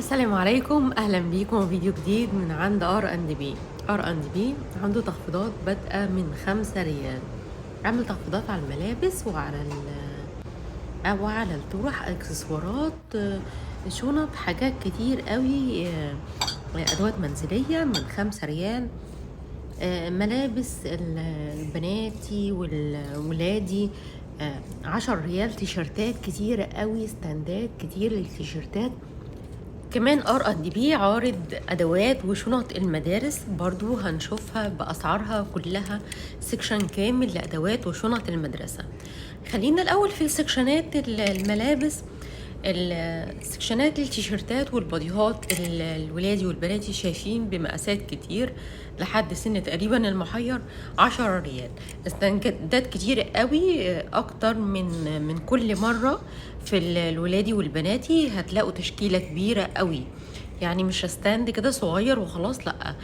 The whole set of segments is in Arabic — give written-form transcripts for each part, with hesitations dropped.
السلام عليكم، اهلا بيكم في فيديو جديد من عند ار اند بي عنده تخفيضات بادئه من 5 ريال. عامل تخفيضات على الملابس وعلى الطرح، اكسسوارات، شنط، حاجات كتير قوي، ادوات منزليه من 5 ريال. ملابس البناتي والولادي 10 ريال. تيشرتات كتيرة قوي، ستاندات كتير للتيشرتات. كمان ار ان بي عارض ادوات وشنط المدارس، برضو هنشوفها باسعارها كلها، سيكشن كامل لادوات وشنط المدرسه. خلينا الاول في سيكشنات الملابس. السكشنات التيشيرتات والباديهات الولادي والبناتي شايفين بمقاسات كتير لحد سن تقريبا المحير. 10 ريال. استندات كتير قوي، اكتر من كل مرة. في الولادي والبناتي هتلاقوا تشكيلة كبيرة قوي، يعني مش ستاند كده صغير وخلاص، لا.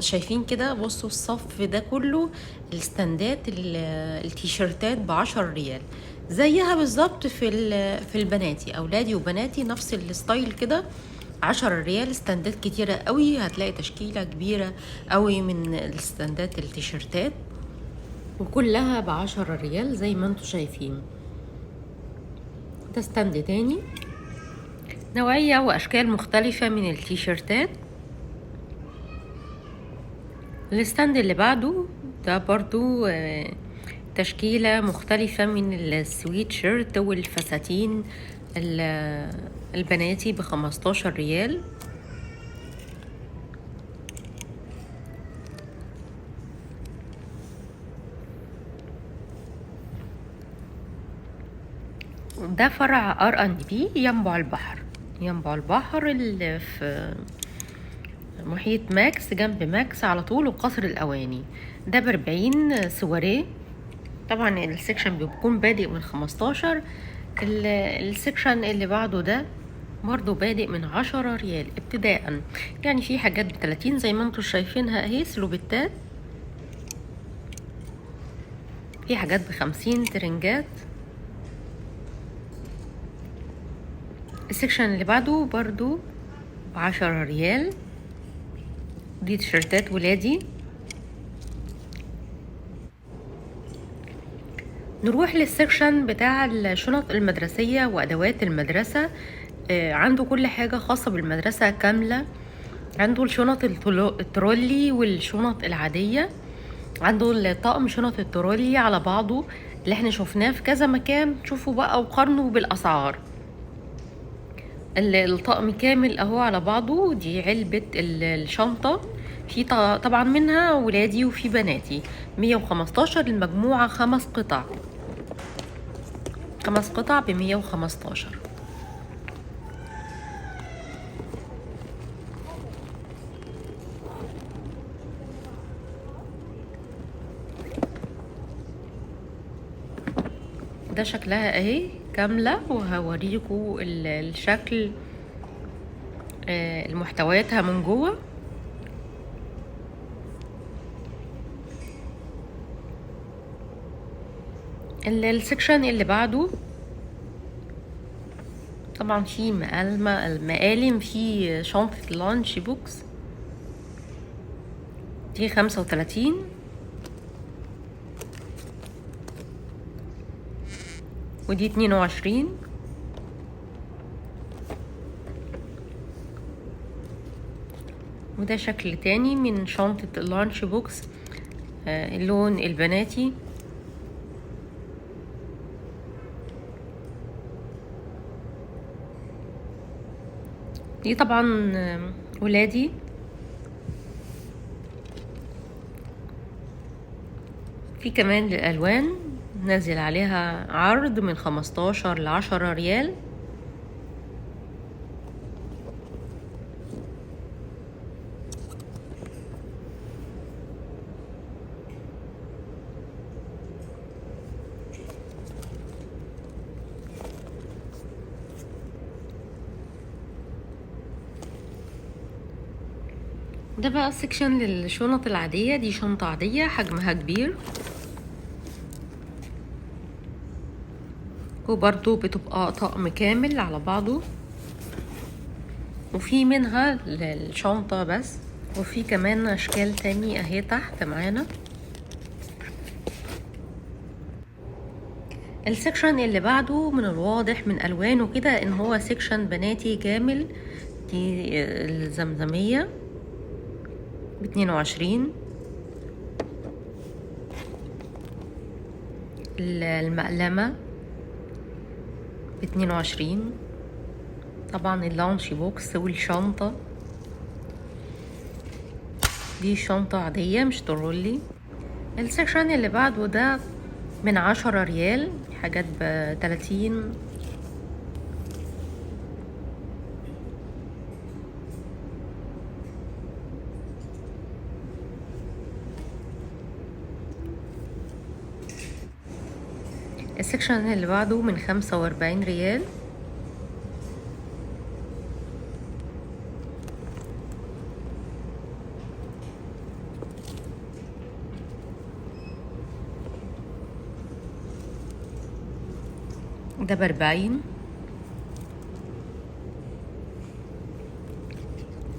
شايفين كده، بصوا الصف ده كله الستاندات التيشيرتات ب10 ريال. زيها بالظبط في البناتي، اولادي وبناتي نفس الستايل كده. 10 ريال. ستاندات كتيرة قوي، هتلاقي تشكيلة كبيرة قوي من الستاندات التيشيرتات، وكلها ب10 ريال زي ما انتوا شايفين. ده ستاند تاني، نوعية واشكال مختلفة من التيشيرتات. الستاند اللي بعده ده برضو تشكيلة مختلفة من السويت شيرت والفساتين البناتي ب15 ريال. ده فرع ار ان بي ينبع البحر اللي في محيط ماكس، جنب ماكس على طول، وقصر الأواني. ده ب40 سواريه. طبعا السكشن بيكون بادئ من 15. السكشن اللي بعده ده برضو بادئ من 10 ريال ابتداء، يعني في حاجات ب30 زي ما انتوا شايفينها اهي، سلوبتات. في حاجات ب50 ترنجات. السكشن اللي بعده برضو ب10 ريال. دي تيشيرتات ولادي. نروح للسكشن بتاع الشنط المدرسية وأدوات المدرسة. عنده كل حاجة خاصة بالمدرسة كاملة. عنده الشنط الترولي والشنط العادية. عنده الطقم شنط الترولي على بعضه اللي احنا شفناه في كذا مكان. شوفوا بقى وقارنوا بالأسعار. الطقم كامل اهو على بعضه. دي علبة الشنطة، في طبعا منها ولادي وفي بناتي. 115 المجموعة، 5 قطع. 5 قطع ب115. ده شكلها اهي كاملة، وهوريكم الشكل، المحتوياتها من جوه. السكشن اللي بعده طبعا في المقالم، في شنطة اللانش بوكس. دي 35. ودي 22. وده شكل تاني من شنطة اللانش بوكس، اللون البناتي. دي طبعا ولادي. في كمان الألوان نازل عليها عرض من 15 ل10 ريال. ده بقى سيكشن للشنط العادية. دي شنطة عادية حجمها كبير، وبرضو بتبقى طقم كامل على بعضه. وفي منها للشنطة بس، وفي كمان اشكال تاني اهي تحت معانا. السكشن اللي بعده من الواضح من الوانه كده ان هو سكشن بناتي كامل. دي الزمزمية ب22، المقلمة ب22، طبعا اللانش بوكس والشنطة دي شنطة عادية مش ترولي. السكشن اللي بعده ده من 10 ريال، حاجات ب30. السكشن اللي بعده من 45 ريال. ده ب40،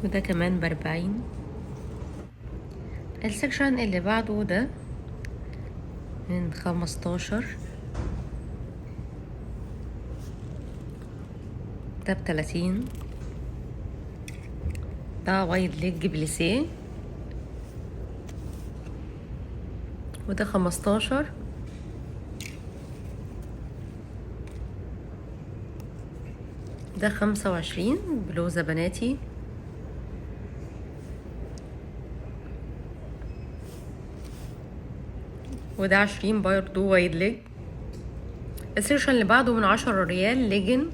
وده كمان ب40. السكشن اللي بعده ده من 15، ده ب30. ده وايد ليج بليسيه، وده 15. ده 25 بلوزة بناتي. وده 20 برضو وايد ليج. السيكشن اللي بعده من 10 ريال ليجن.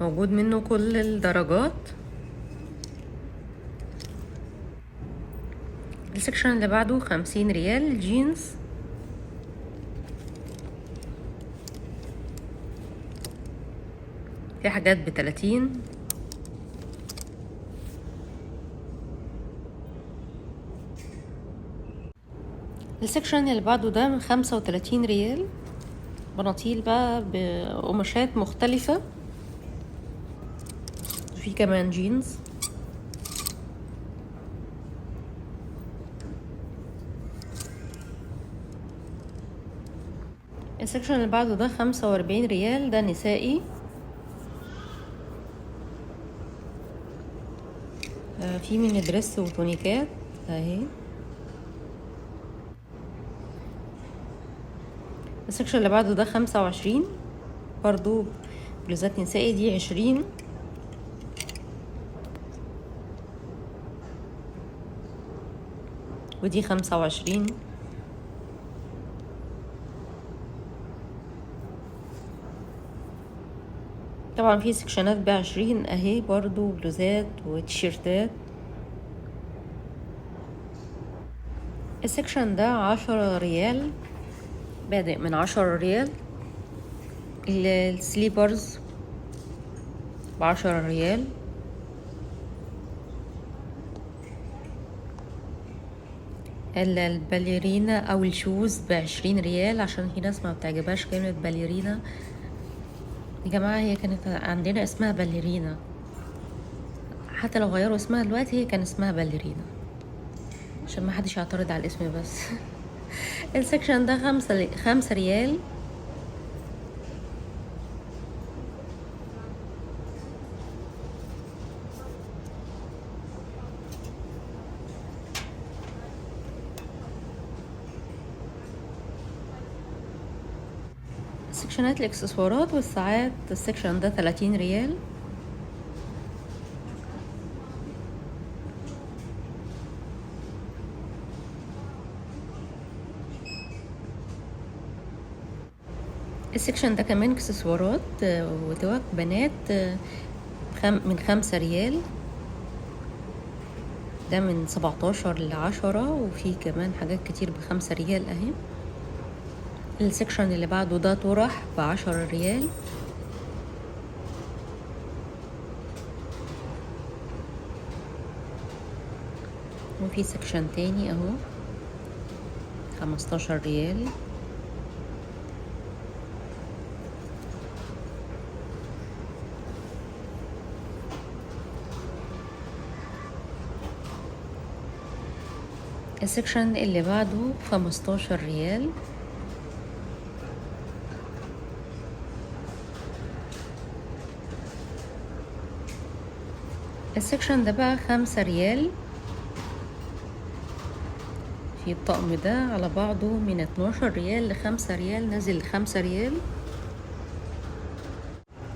موجود منه كل الدرجات. السكشن اللي بعده 50 ريال جينز. في حاجات ب30. السكشن اللي بعده ده من 35 ريال، بناطيل بقى بقماشات مختلفة، في كمان جينز. السكشن اللي بعده ده 45 ريال، ده نسائي. في من دريس وتونيكات اهي. السكشن اللي بعده ده 25 برضو بلوزات نسائي، دي 20. ودي 25. طبعا في سكشنات ب20 اهي برضو بلوزات وتيشيرتات. السكشن ده 10 ريال، بادئ من 10 ريال. السليبرز ب10 ريال. الباليرينا او الشوز ب20 ريال، عشان في ناس ما بتعجبهاش كلمة باليرينا. يا جماعة هي كانت عندنا اسمها باليرينا، حتى لو غيروا اسمها دلوقتي هي كان اسمها باليرينا، عشان ما حدش يعترض على الاسم بس. السكشن ده 5 ريال. سكشنات الاكسسوارات والساعات، السكشن ده 30 ريال. السكشن ده كمان اكسسوارات وتواك بنات من 5 ريال. ده من 17 ل10، وفي كمان حاجات كتير ب5 ريال اهي. السكشن اللي بعده ده طرح ب10 ريال. وفي سكشن تاني اهو 15 ريال. السكشن اللي بعده 15 ريال. السكشن ده بقى 5 ريال. في الطقم ده على بعضه من 12 ريال ل5 ريال، نازل 5 ريال.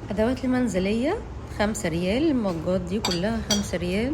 أدوات المنزلية 5 ريال، المجات دي كلها 5 ريال.